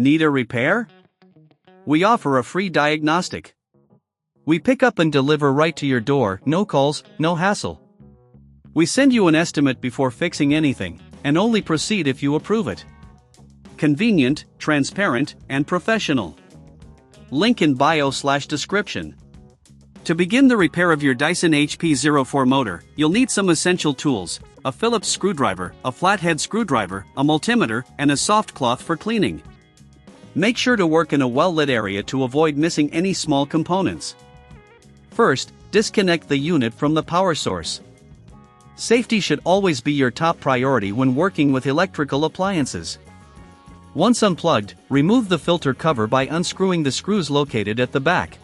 Need a repair? We offer a free diagnostic. We pick up and deliver right to your door, no calls, no hassle. We send you an estimate before fixing anything, and only proceed if you approve it. Convenient, transparent, and professional. Link in bio/description. To begin the repair of your Dyson HP04 motor, you'll need some essential tools: a Phillips screwdriver, a flathead screwdriver, a multimeter, and a soft cloth for cleaning. Make sure to work in a well-lit area to avoid missing any small components. First, disconnect the unit from the power source. Safety should always be your top priority when working with electrical appliances. Once unplugged, remove the filter cover by unscrewing the screws located at the back.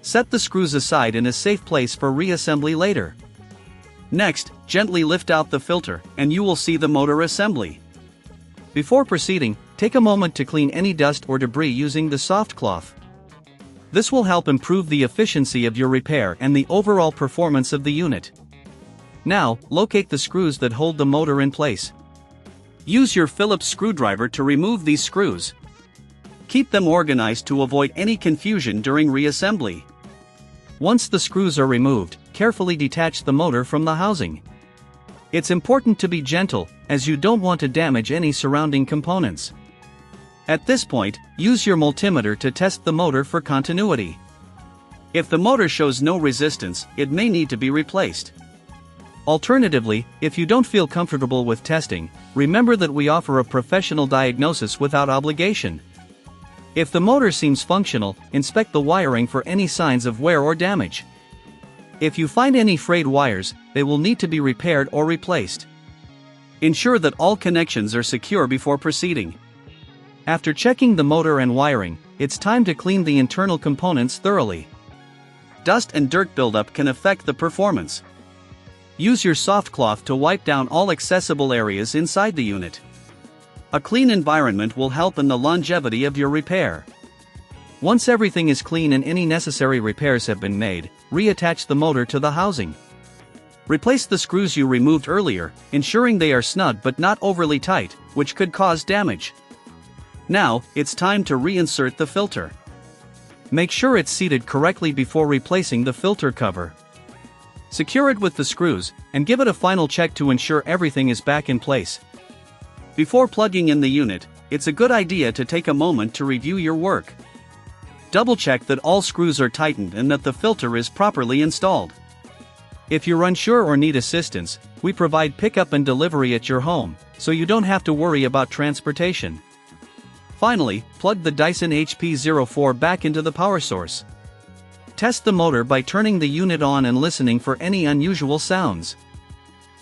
Set the screws aside in a safe place for reassembly later. Next, gently lift out the filter, and you will see the motor assembly. Before proceeding, take a moment to clean any dust or debris using the soft cloth. This will help improve the efficiency of your repair and the overall performance of the unit. Now, locate the screws that hold the motor in place. Use your Phillips screwdriver to remove these screws. Keep them organized to avoid any confusion during reassembly. Once the screws are removed, carefully detach the motor from the housing. It's important to be gentle, as you don't want to damage any surrounding components. At this point, use your multimeter to test the motor for continuity. If the motor shows no resistance, it may need to be replaced. Alternatively, if you don't feel comfortable with testing, remember that we offer a professional diagnosis without obligation. If the motor seems functional, inspect the wiring for any signs of wear or damage. If you find any frayed wires, they will need to be repaired or replaced. Ensure that all connections are secure before proceeding. After checking the motor and wiring, it's time to clean the internal components thoroughly. Dust and dirt buildup can affect the performance. Use your soft cloth to wipe down all accessible areas inside the unit. A clean environment will help in the longevity of your repair. Once everything is clean and any necessary repairs have been made, reattach the motor to the housing. Replace the screws you removed earlier, ensuring they are snug but not overly tight, which could cause damage. Now, it's time to reinsert the filter. Make sure it's seated correctly before replacing the filter cover. Secure it with the screws, and give it a final check to ensure everything is back in place. Before plugging in the unit, it's a good idea to take a moment to review your work. Double-check that all screws are tightened and that the filter is properly installed. If you're unsure or need assistance, we provide pickup and delivery at your home, so you don't have to worry about transportation. Finally, plug the Dyson HP04 back into the power source. Test the motor by turning the unit on and listening for any unusual sounds.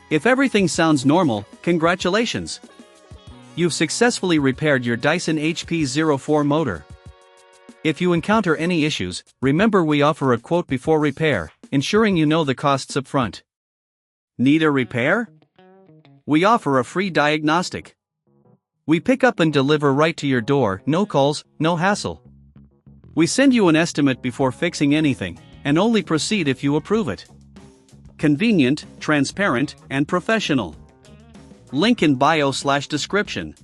If everything sounds normal, congratulations! You've successfully repaired your Dyson HP04 motor. If you encounter any issues, remember we offer a quote before repair, ensuring you know the costs up front. Need a repair? We offer a free diagnostic. We pick up and deliver right to your door, no calls, no hassle. We send you an estimate before fixing anything, and only proceed if you approve it. Convenient, transparent, and professional. Link in bio/description.